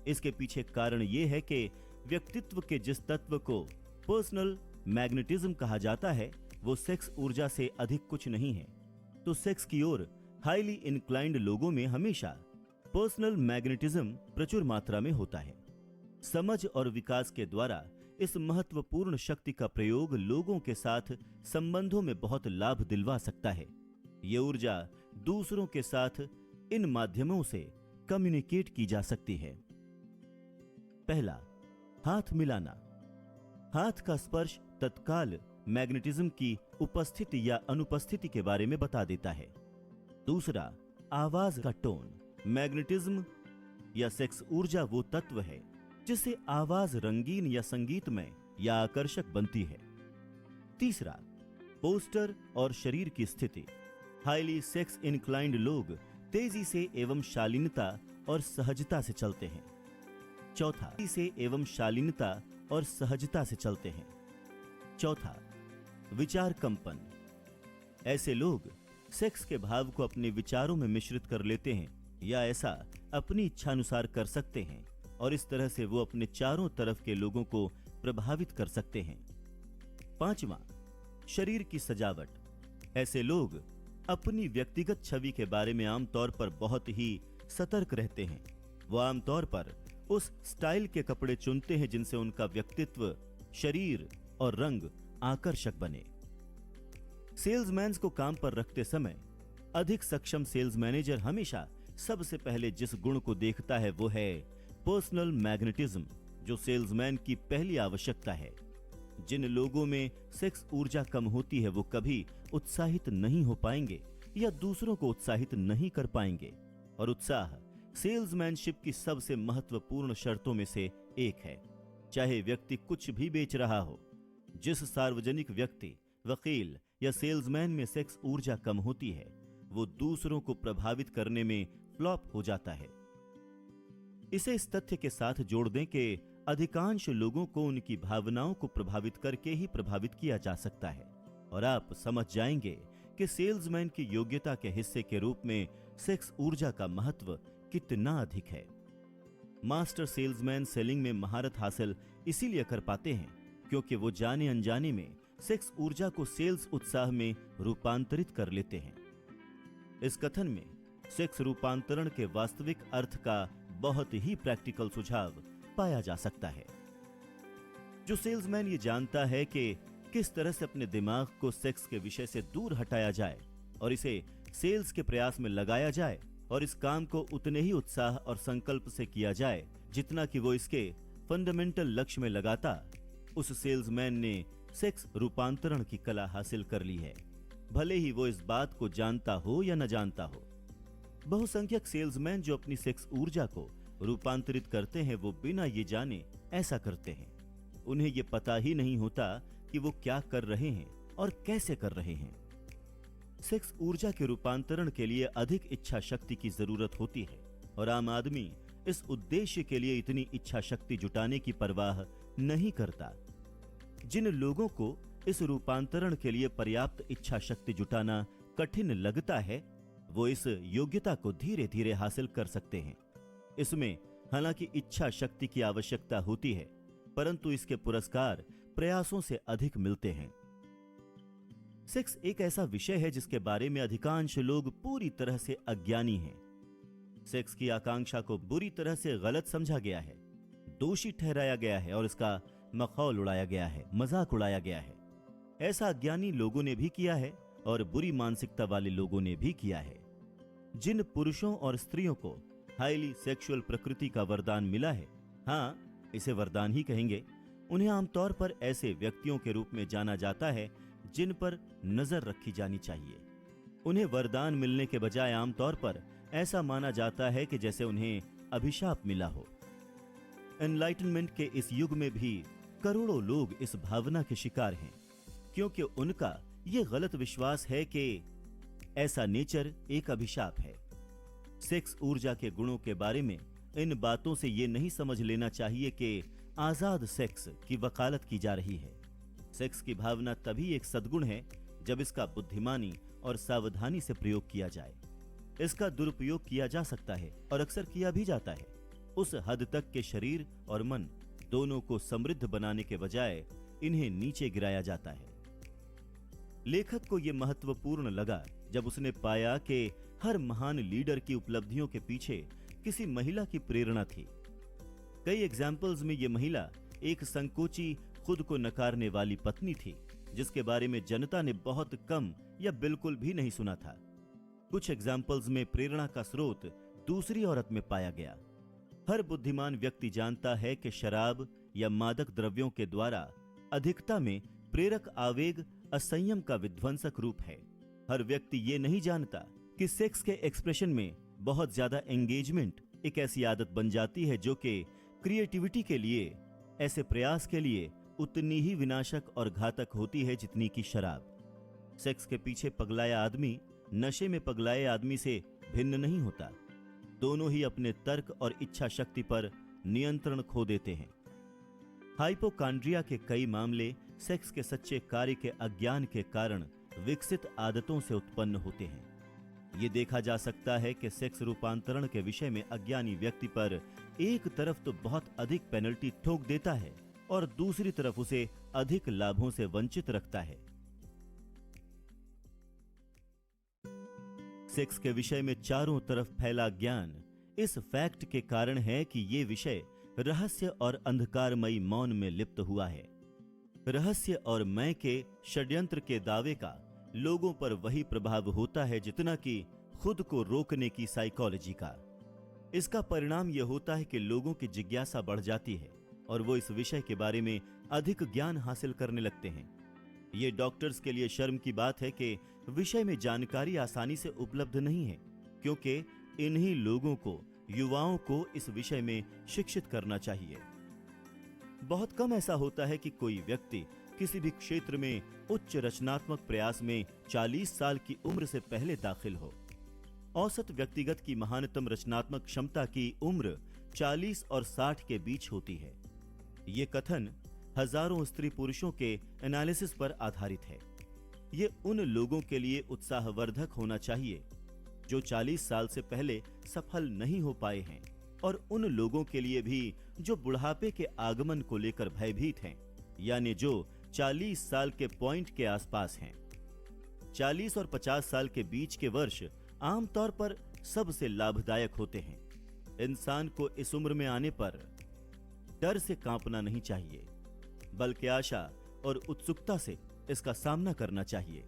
इसके पीछे कारण ये है कि व्यक्तित्व के जिस तत्व को पर्सनल मैग्नेटिज्म कहा जाता है वो सेक्स ऊर्जा से अधिक कुछ नहीं है। तो सेक्स की ओर हाईली इंक्लाइंड लोगों में हमेशा पर्सनल मैग्नेटिज्म प्रचुर मात्रा में होता है। समझ और विकास के द्वारा इस महत्वपूर्ण शक्ति का प्रयोग लोगों के साथ संबंधों में बहुत लाभ दिलवा सकता है। ये ऊर्जा दूसरों के साथ इन माध्यमों से कम्युनिकेट की जा सकती है। पहला, हाथ मिलाना। हाथ का स्पर्श तत्काल मैग्नेटिज्म की उपस्थिति या अनुपस्थिति के बारे में बता देता है। दूसरा, आवाज का टोन। मैग्नेटिज्म या सेक्स ऊर्जा वो तत्व है जिससे आवाज रंगीन या संगीतमय या आकर्षक बनती है। तीसरा, पोस्टर और शरीर की स्थिति। हाईली सेक्स इंक्लाइंड लोग तेजी से एवं शालीनता और सहजता से चलते हैं। चौथा, तेजी से एवं शालीनता और सहजता से चलते हैं। चौथा, विचार कंपन। ऐसे लोग सेक्स के भाव को अपने विचारों में मिश्रित कर लेते हैं या ऐसा अपनी इच्छानुसार कर सकते हैं और इस तरह से वो अपने चारों तरफ के लोगों को प्रभावित कर सकते हैं। पांचवा, शरीर की सजावट। ऐसे लोग अपनी व्यक्तिगत छवि के बारे में आमतौर पर बहुत ही सतर्क रहते हैं। वो आमतौर पर उस स्टाइल के कपड़े चुनते हैं जिनसे उनका व्यक्तित्व, शरीर और रंग आकर्षक बने। सेल्समैन को काम पर रखते समय अधिक सक्षम सेल्स मैनेजर हमेशा सबसे पहले जिस गुण को देखता है वो है पर्सनल मैग्नेटिज्म, जो सेल्समैन की पहली आवश्यकता है। जिन लोगों में सेक्स ऊर्जा कम होती है वो कभी उत्साहित नहीं हो पाएंगे या दूसरों को उत्साहित नहीं कर पाएंगे, और उत्साह सेल्समैनशिप की सबसे महत्वपूर्ण शर्तों में से एक है। चाहे व्यक्ति कुछ भी बेच रहा हो, जिस सार्वजनिक व्यक्ति, वकील या सेल्समैन में सेक्स ऊर्जा कम होती है वो दूसरों को प्रभावित करने में फ्लॉप हो जाता है। इसे इस तथ्य के साथ जोड़ दें कि अधिकांश लोगों को उनकी भावनाओं को प्रभावित करके ही प्रभावित किया जा सकता है, और आप समझ जाएंगे कि सेल्समैन की योग्यता के हिस्से के रूप में सेक्स ऊर्जा का महत्व कितना अधिक है। मास्टर सेल्समैन सेलिंग में महारत हासिल इसीलिए कर पाते हैं क्योंकि वो जाने अनजाने में सेक्स ऊर्जा को सेल्स उत्साह में रूपांतरित कर लेते हैं। इस कथन में सेक्स रूपांतरण के वास्तविक अर्थ का बहुत ही प्रैक्टिकल सुझाव पाया जा सकता है। जो सेल्समैन ये जानता है कि किस तरह से अपने दिमाग को सेक्स के विषय से दूर हटाया जाए और इसे सेल्स के प्रयास में लगाया जाए और इस काम को उतने ही उत्साह और संकल्प से किया जाए जितना कि वो इसके फंडामेंटल लक्ष्य में लगाता, उस सेल्समैन ने सेक्स रूपांतरण की कला हासिल कर ली है, भले ही वो इस बात को जानता हो या न जानता हो। बहुसंख्यक सेल्समैन जो अपनी सेक्स ऊर्जा को रूपांतरित करते हैं वो बिना ये जाने ऐसा करते हैं। उन्हें ये पता ही नहीं होता कि वो क्या कर रहे हैं और कैसे कर रहे हैं। सेक्स ऊर्जा के रूपांतरण के लिए अधिक इच्छा शक्ति की जरूरत होती है और आम आदमी इस उद्देश्य के लिए इतनी इच्छा शक्ति जुटाने की परवाह नहीं करता। जिन लोगों को इस रूपांतरण के लिए पर्याप्त इच्छा शक्ति जुटाना कठिन लगता है वो इस योग्यता को धीरे धीरे हासिल कर सकते हैं। इसमें हालांकि इच्छा शक्ति की आवश्यकता होती है, परंतु इसके पुरस्कार प्रयासों से अधिक मिलते हैं। सेक्स एक ऐसा विषय है जिसके बारे में अधिकांश लोग पूरी तरह से अज्ञानी हैं। सेक्स की आकांक्षा को बुरी तरह से गलत समझा गया है, दोषी ठहराया गया है और इसका मखौल उड़ाया गया है, मजाक उड़ाया गया है। ऐसा अज्ञानी लोगों ने भी किया है और बुरी मानसिकता वाले लोगों ने भी किया है। जिन पुरुषों और स्त्रियों को हाईली सेक्सुअल प्रकृति का वरदान मिला है, हाँ इसे वरदान ही कहेंगे, उन्हें आमतौर पर ऐसे व्यक्तियों के रूप में जाना जाता है जिन पर नजर रखी जानी चाहिए। उन्हें वरदान मिलने के बजाय आमतौर पर ऐसा माना जाता है कि जैसे उन्हें अभिशाप मिला हो। एनलाइटनमेंट के इस युग में भी करोड़ों लोग इस भावना के शिकार हैं, क्योंकि उनका यह गलत विश्वास है कि ऐसा नेचर एक अभिशाप है। सेक्स ऊर्जा के गुणों के बारे में इन बातों से यह नहीं समझ लेना चाहिए कि आजाद सेक्स की वकालत की जा रही है। सेक्स की भावना तभी एक सद्गुण है जब इसका बुद्धिमानी और सावधानी से प्रयोग किया जाए। इसका दुरुपयोग किया जा सकता है और अक्सर किया भी जाता है, उस हद तक के शरीर और मन दोनों को समृद्ध बनाने के बजाय इन्हें नीचे गिराया जाता है। लेखक को यह महत्वपूर्ण लगा जब उसने पाया कि हर महान लीडर की उपलब्धियों के पीछे किसी महिला की प्रेरणा थी। कई एग्जाम्पल्स में यह महिला एक संकोची, खुद को नकारने वाली पत्नी थी जिसके बारे में जनता ने बहुत कम या बिल्कुल भी नहीं सुना था। कुछ एग्जाम्पल्स में प्रेरणा का स्रोत दूसरी औरत में पाया गया। हर बुद्धिमान व्यक्ति जानता है कि शराब या मादक द्रव्यों के द्वारा अधिकता में प्रेरक आवेग असंयम का विध्वंसक रूप है। हर व्यक्ति ये नहीं जानता कि सेक्स के एक्सप्रेशन में बहुत ज्यादा एंगेजमेंट एक ऐसी आदत बन जाती है जो कि क्रिएटिविटी के लिए, ऐसे प्रयास के लिए उतनी ही विनाशक और घातक होती है जितनी की शराब। सेक्स के पीछे पगलाया आदमी नशे में पगलाए आदमी से भिन्न नहीं होता। दोनों ही अपने तर्क और इच्छा शक्ति पर नियंत्रण खो देते हैं। हाइपोकांड्रिया के कई मामले सेक्स के सच्चे कार्य के अज्ञान के कारण विकसित आदतों से उत्पन्न होते हैं। ये देखा जा सकता है कि सेक्स रूपांतरण के विषय में अज्ञानी व्यक्ति पर एक तरफ तो बहुत अधिक पेनल्टी ठोक देता है और दूसरी तरफ उसे अधिक लाभों से वंचित रखता है। सेक्स के विषय में चारों तरफ फैला ज्ञान इस फैक्ट के कारण है कि ये विषय रहस्य और अंधकारमयी मौन में लिप्त हुआ है। रहस्य और मय के षड्यंत्र के दावे का लोगों पर वही प्रभाव होता है जितना कि खुद को रोकने की साइकोलॉजी का। इसका परिणाम यह होता है कि लोगों की जिज्ञासा बढ़ जाती है और वो इस विषय के बारे में अधिक ज्ञान हासिल करने लगते हैं। ये डॉक्टर्स के लिए शर्म की बात है कि विषय में जानकारी आसानी से उपलब्ध नहीं है, क्योंकि इन्हीं लोगों को, युवाओं को इस विषय में शिक्षित करना चाहिए। बहुत कम ऐसा होता है कि कोई व्यक्ति किसी भी क्षेत्र में उच्च रचनात्मक प्रयास में 40 साल की उम्र से पहले दाखिल हो। औसत व्यक्तिगत की महानतम रचनात्मक क्षमता की उम्र 40 और 60 के बीच होती है। ये कथन हजारों स्त्री पुरुषों के एनालिसिस पर आधारित है। ये उन लोगों के लिए उत्साहवर्धक होना चाहिए जो 40 साल से पहले सफल नहीं हो पाए हैं, और उन लोगों के लिए भी जो बुढ़ापे के आगमन को लेकर भयभीत हैं, यानी जो 40 साल के पॉइंट के आसपास हैं। 40 और 50 साल के बीच के वर्ष आमतौर पर सबसे लाभदायक होते हैं। इंसान को इस उम्र में आने पर डर से कांपना नहीं चाहिए, बल्कि आशा और उत्सुकता से इसका सामना करना चाहिए।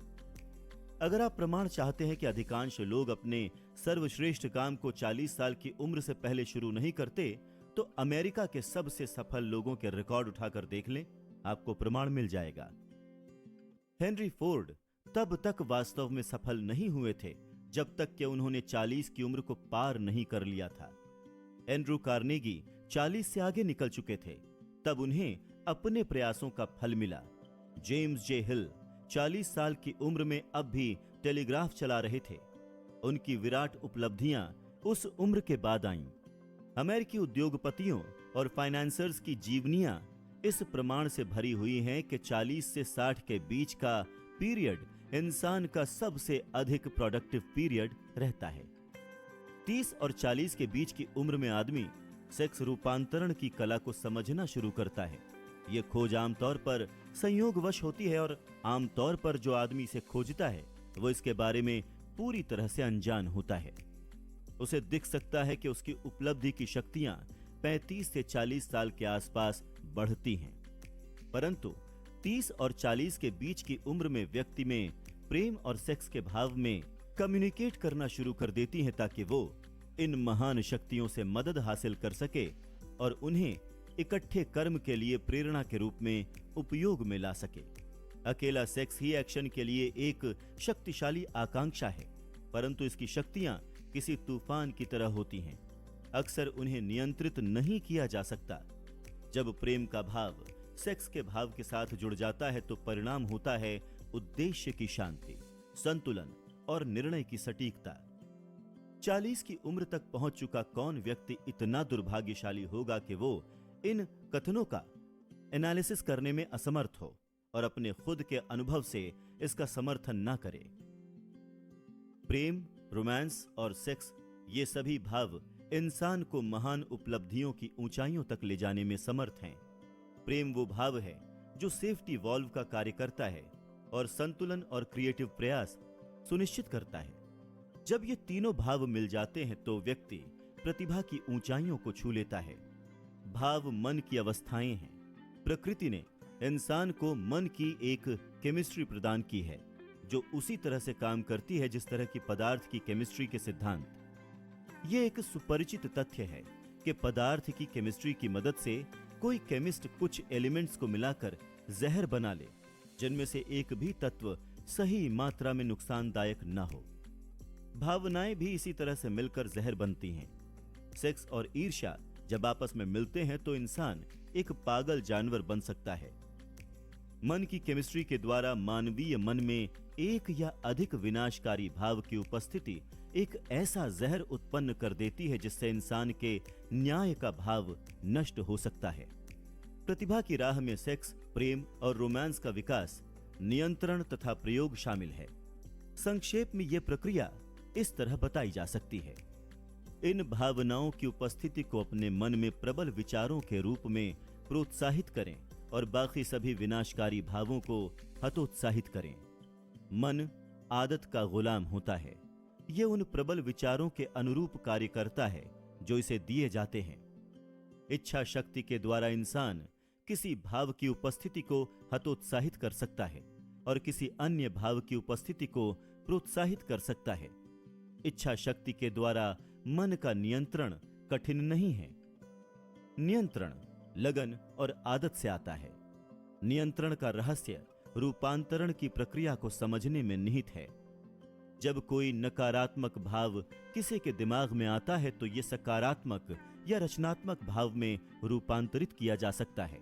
अगर आप प्रमाण चाहते हैं कि अधिकांश लोग अपने सर्वश्रेष्ठ काम को 40 साल की उम्र से पहले शुरू नहीं करते, तो अमेरिका के सबसे सफल लोगों के रिकॉर्ड उठाकर देख लें, आपको प्रमाण मिल जाएगा। हेनरी फोर्ड तब तक वास्तव में सफल नहीं हुए थे जब तक कि उन्होंने 40 की उम्र को पार नहीं कर लिया था। एंड्रू कार्नेगी 40 से आगे निकल चुके थे, तब उन्हें अपने प्रयासों का फल मिला। जेम्स जे हिल 40 साल की उम्र में अब भी टेलीग्राफ चला रहे थे। उनकी विराट उपलब्धियां उस उम्र के बाद आईं। अमेरिकी उद्योगपतियों और फाइनेंसर्स की जीवनियां इस प्रमाण से भरी हुई हैं कि 40 से 60 के बीच का पीरियड इंसान का सबसे अधिक प्रोडक्टिव पीरियड रहता है। 30 और 40 के बीच की उम्र में आदमी सेक्स रूपांतरण की कला को समझना शुरू करता है। यह खोज आमतौर पर संयोगवश होती है और आमतौर पर जो आदमी इसे खोजता है वो इसके बारे में पूरी तरह से अनजान होता है। उसे दिख सकता है कि उसकी उपलब्धि की शक्तियां 35 से 40 साल के आसपास बढ़ती हैं, परंतु 30 और 40 के बीच की उम्र में व्यक्ति में प्रेम और सेक्स के भाव में कम्युनिकेट करना शुरू कर देती हैं ताकि वो इन महान शक्तियों से मदद हासिल कर सके और उन्हें इकट्ठे कर्म के लिए प्रेरणा के रूप में उपयोग में ला सके। अकेला सेक्स ही एक्शन के लिए एक शक्तिशाली आकांक्षा है, परंतु इसकी शक्तियां किसी तूफान की तरह होती हैं। अक्सर उन्हें नियंत्रित नहीं किया जा सकता। जब प्रेम का भाव सेक्स के भाव के साथ जुड़ जाता है तो परिणाम होता है उद्देश्य की शांति, संतुलन और निर्णय की सटीकता। 40 की उम्र तक पहुंच चुका कौन व्यक्ति इतना दुर्भाग्यशाली होगा कि वो इन कथनों का एनालिसिस करने में असमर्थ हो और अपने खुद के अनुभव से इसका समर्थन ना करे। प्रेम, रोमांस और सेक्स ये सभी भाव इंसान को महान उपलब्धियों की ऊंचाइयों तक ले जाने में समर्थ हैं। प्रेम वो भाव है जो सेफ्टी वॉल्व का कार्य करता है और संतुलन और क्रिएटिव प्रयास सुनिश्चित करता है। जब ये तीनों भाव मिल जाते हैं तो व्यक्ति प्रतिभा की ऊंचाइयों को छू लेता है। भाव मन की अवस्थाएं हैं। प्रकृति ने इंसान को मन की एक केमिस्ट्री प्रदान की है जो उसी तरह से काम करती है जिस तरह की पदार्थ की केमिस्ट्री के सिद्धांत। यह एक सुपरिचित तथ्य है कि पदार्थ की केमिस्ट्री की मदद से कोई केमिस्ट कुछ एलिमेंट्स को मिलाकर जहर बना ले जिनमें से एक भी तत्व सही मात्रा में नुकसानदायक न हो। भावनाएं भी इसी तरह से मिलकर जहर बनती हैं। सेक्स और ईर्ष्या जब आपस में मिलते हैं तो इंसान एक पागल जानवर बन सकता है। मन की केमिस्ट्री के द्वारा मानवीय मन में एक या अधिक विनाशकारी भाव की उपस्थिति एक ऐसा जहर उत्पन्न कर देती है जिससे इंसान के न्याय का भाव नष्ट हो सकता है। प्रतिभा की राह में सेक्स, प्रेम और रोमांस का विकास, नियंत्रण तथा प्रयोग शामिल है। संक्षेप में यह प्रक्रिया इस तरह बताई जा सकती है। इन भावनाओं की उपस्थिति को अपने मन में प्रबल विचारों के रूप में प्रोत्साहित करें और बाकी सभी विनाशकारी भावों को हतोत्साहित करें। मन आदत का गुलाम होता है। यह उन प्रबल विचारों के अनुरूप कार्य करता है जो इसे दिए जाते हैं। इच्छा शक्ति के द्वारा इंसान किसी भाव की उपस्थिति को हतोत्साहित कर सकता है और किसी अन्य भाव की उपस्थिति को प्रोत्साहित कर सकता है। इच्छा शक्ति के द्वारा मन का नियंत्रण कठिन नहीं है। नियंत्रण लगन और आदत से आता है। नियंत्रण का रहस्य रूपांतरण की प्रक्रिया को समझने में निहित है। जब कोई नकारात्मक भाव किसी के दिमाग में आता है तो यह सकारात्मक या रचनात्मक भाव में रूपांतरित किया जा सकता है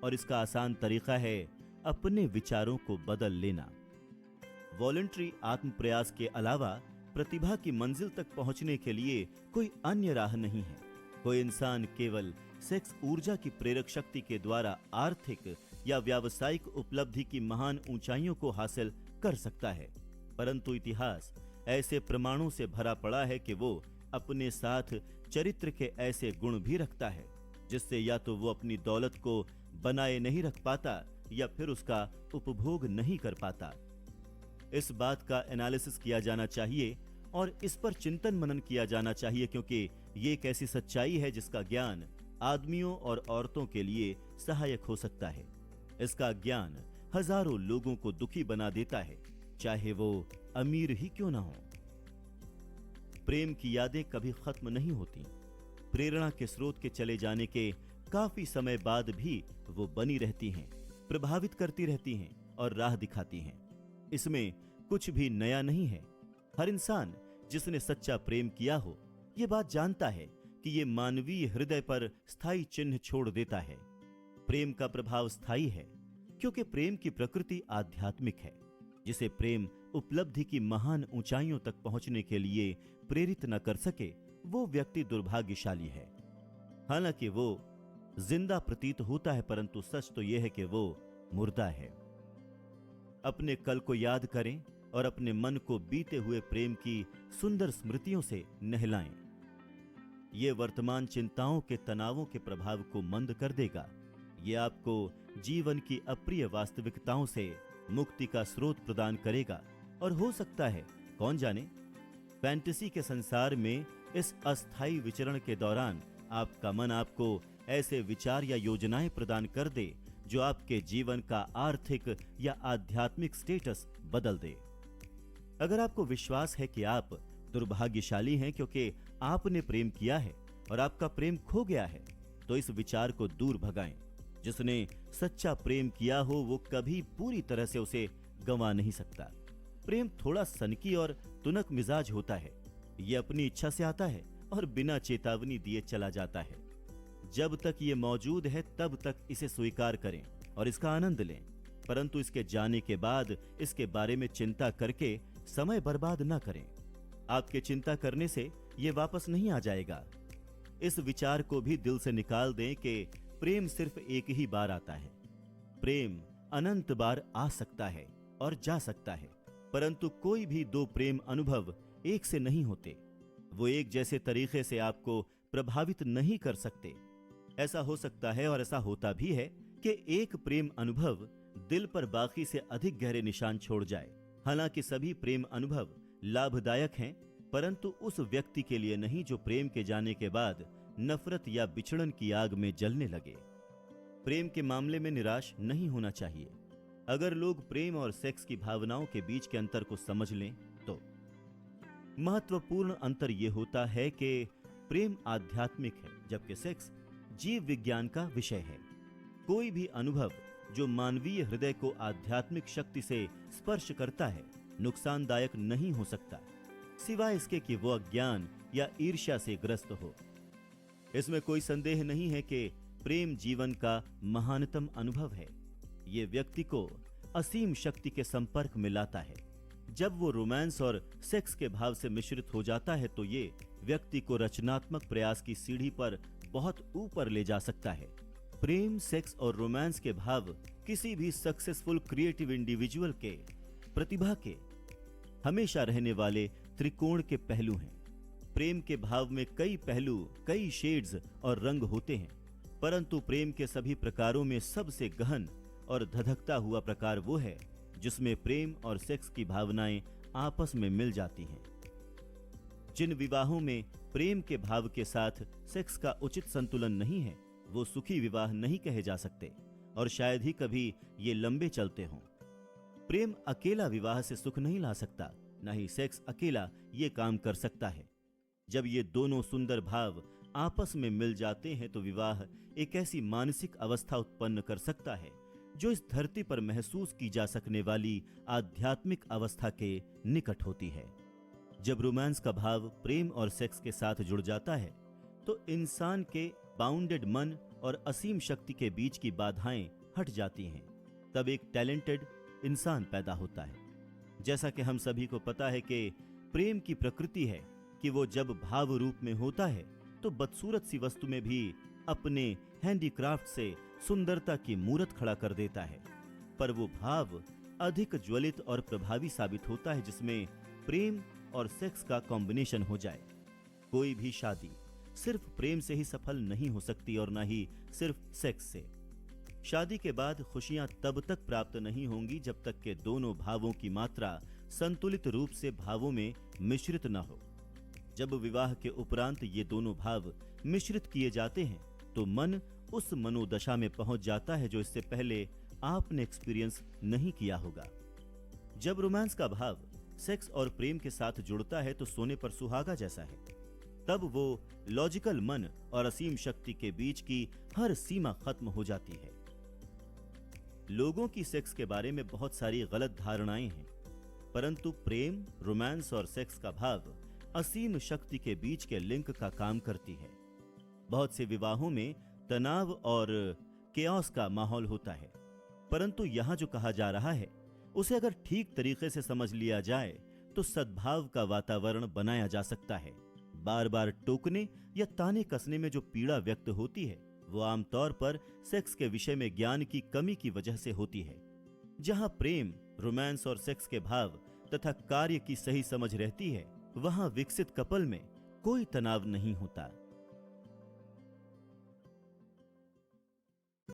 और इसका आसान तरीका है अपने विचारों को बदल लेना। वॉलंटरी आत्म प्रयास के अलावा प्रतिभा की मंजिल तक पहुंचने के लिए कोई अन्य राह नहीं है। कोई इंसान केवल सेक्स ऊर्जा की प्रेरक शक्ति के द्वारा आर्थिक या व्यावसायिक उपलब्धि की महान ऊंचाइयों को हासिल कर सकता है, परंतु इतिहास ऐसे प्रमाणों से भरा पड़ा है कि वो अपने साथ चरित्र के ऐसे गुण भी रखता है जिससे या तो वो अपनी दौलत को बनाए नहीं रख पाता या फिर उसका उपभोग नहीं कर पाता। इस बात का एनालिसिस किया जाना चाहिए और इस पर चिंतन मनन किया जाना चाहिए, क्योंकि ये एक ऐसी सच्चाई है जिसका ज्ञान आदमियों और औरतों के लिए सहायक हो सकता है। इसका ज्ञान हजारों लोगों को दुखी बना देता है, चाहे वो अमीर ही क्यों ना हो। प्रेम की यादें कभी खत्म नहीं होती। प्रेरणा के स्रोत के चले जाने के काफी समय बाद भी वो बनी रहती हैं, प्रभावित करती रहती हैं और राह दिखाती हैं। इसमें कुछ भी नया नहीं है। हर इंसान जिसने सच्चा प्रेम किया हो, ये बात जानता है कि ये मानवीय हृदय पर स्थायी चिन्ह छोड़ देता है। प्रेम का प्रभाव स्थायी है, क्योंकि प्रेम की प्रकृति आध्यात्मिक है। जिसे प्रेम उपलब्धि की महान ऊंचाइयों तक पहुंचने के लिए प्रेरित न कर सके, वो व्यक्ति दुर्भाग्यशाली है। हालांकि वो जिंदा प्रतीत होता है, परंतु सच तो यह है कि वो मुर्दा है। अपने कल को याद करें और अपने मन को बीते हुए प्रेम की सुंदर स्मृतियों से नहलाएं। ये वर्तमान चिंताओं के तनावों के प्रभाव को मंद कर देगा। ये आपको जीवन की अप्रिय वास्तविकताओं से मुक्ति का स्रोत प्रदान करेगा और हो सकता है, कौन जाने, फैंटेसी के संसार में इस अस्थायी विचरण के दौरान आपका मन आपको ऐसे विचार या योजनाएं प्रदान कर दे जो आपके जीवन का आर्थिक या आध्यात्मिक स्टेटस बदल दे। अगर आपको विश्वास है कि आप दुर्भाग्यशाली हैं क्योंकि आपने प्रेम किया है और आपका प्रेम खो गया है, तो इस विचार को दूर भगाएं। जिसने सच्चा प्रेम किया हो वो कभी पूरी तरह से उसे गंवा नहीं सकता। प्रेम थोड़ा सनकी और तुनक मिजाज होता है। ये अपनी इच्छा से आता है और बिना चेतावनी दिए चला जाता है। जब तक ये मौजूद है तब तक इसे स्वीकार करें और इसका आनंद लें, परंतु इसके जाने के बाद इसके बारे में चिंता करके समय बर्बाद न करें। आपके चिंता करने से ये वापस नहीं आ जाएगा। इस विचार को भी दिल से निकाल दें कि प्रेम सिर्फ एक ही बार आता है। प्रेम अनंत बार आ सकता है और जा सकता है, परंतु कोई भी दो प्रेम अनुभव एक से नहीं होते। वो एक जैसे तरीके से आपको प्रभावित नहीं कर सकते। ऐसा हो सकता है और ऐसा होता भी है कि एक प्रेम अनुभव दिल पर बाकी से अधिक गहरे निशान छोड़ जाए। हालांकि सभी प्रेम अनुभव लाभदायक हैं, परंतु उस व्यक्ति के लिए नहीं जो प्रेम के जाने के बाद नफरत या बिछड़न की आग में जलने लगे। प्रेम के मामले में निराश नहीं होना चाहिए। अगर लोग प्रेम और सेक्स की भावनाओं के बीच के अंतर को समझ लें तो महत्वपूर्ण अंतर यह होता है कि प्रेम आध्यात्मिक है, जबकि सेक्स जीव विज्ञान का विषय है। कोई भी अनुभव जो मानवीय हृदय को आध्यात्मिक शक्ति से स्पर्श करता है नुकसानदायक नहीं हो सकता, सिवाय इसके कि वो अज्ञान या ईर्ष्या से ग्रस्त हो। इसमें कोई संदेह नहीं है कि प्रेम जीवन का महानतम अनुभव है। ये व्यक्ति को असीम शक्ति के संपर्क में लाता है। जब वो रोमांस और सेक्स के भाव से मिश्रित हो जाता है तो ये व्यक्ति को रचनात्मक प्रयास की सीढ़ी पर बहुत ऊपर ले जा सकता है। प्रेम, सेक्स और रोमांस के भाव किसी भी सक्सेसफुल क्रिएटिव इंडिविजुअल के प्रतिभा के हमेशा रहने वाले त्रिकोण के पहलू हैं। प्रेम के भाव में कई पहलू, कई शेड्स और रंग होते हैं, परंतु प्रेम के सभी प्रकारों में सबसे गहन और धधकता हुआ प्रकार वो है जिसमें प्रेम और सेक्स की भावनाएं आपस में मिल जाती हैं। जिन विवाहों में प्रेम के भाव के साथ सेक्स का उचित संतुलन नहीं है, वो सुखी विवाह नहीं कहे जा सकते और शायद ही कभी ये लंबे चलते हों। प्रेम अकेला विवाह से सुख नहीं ला सकता, न ही सेक्स अकेला ये काम कर सकता है। जब ये दोनों सुंदर भाव आपस में मिल जाते हैं तो विवाह एक ऐसी मानसिक अवस्था उत्पन्न कर सकता है जो इस धरती पर महसूस की जा सकने वाली आध्यात्मिक अवस्था के निकट होती है। जब रोमांस का भाव प्रेम और सेक्स के साथ जुड़ जाता है तो इंसान के बाउंडेड मन और असीम शक्ति के बीच की बाधाएं हट जाती हैं। तब एक टैलेंटेड इंसान पैदा होता है। जैसा कि हम सभी को पता है कि प्रेम की प्रकृति है कि वो जब भाव रूप में होता है तो बदसूरत सी वस्तु में भी अपने हैंडीक्राफ्ट से सुंदरता की मूर्त खड़ा कर देता है। पर वो भाव अधिक ज्वलित और प्रभावी साबित होता है जिसमें प्रेम और सेक्स का कॉम्बिनेशन हो जाए। कोई भी शादी सिर्फ प्रेम से ही सफल नहीं हो सकती और ना ही सिर्फ सेक्स से। शादी के बाद खुशियां तब तक प्राप्त नहीं होंगी जब तक कि दोनों भावों की मात्रा संतुलित रूप से भावों में मिश्रित न हो। जब विवाह के उपरांत ये दोनों भाव मिश्रित किए जाते हैं तो मन उस मनोदशा में पहुंच जाता है जो इससे पहले आपने एक्सपीरियंस नहीं किया होगा। जब रोमांस का भाव सेक्स और प्रेम के साथ जुड़ता है तो सोने पर सुहागा जैसा है। तब वो लॉजिकल मन और असीम शक्ति के बीच की हर सीमा खत्म हो जाती है। लोगों की सेक्स के बारे में बहुत सारी गलत धारणाएं हैं, परंतु प्रेम, रोमांस और सेक्स का भाव असीम शक्ति के बीच के लिंक का काम करती है। बहुत से विवाहों में तनाव और केओस का माहौल होता है, परंतु यहां जो कहा जा रहा है उसे अगर ठीक तरीके से समझ लिया जाए तो सद्भाव का वातावरण बनाया जा सकता है। बार बार टोकने या ताने कसने में जो पीड़ा व्यक्त होती है वो आमतौर पर सेक्स के विषय में ज्ञान की कमी की वजह से होती है। जहां प्रेम, रोमांस और सेक्स के भाव तथा कार्य की सही समझ रहती है वहां विकसित कपल में कोई तनाव नहीं होता।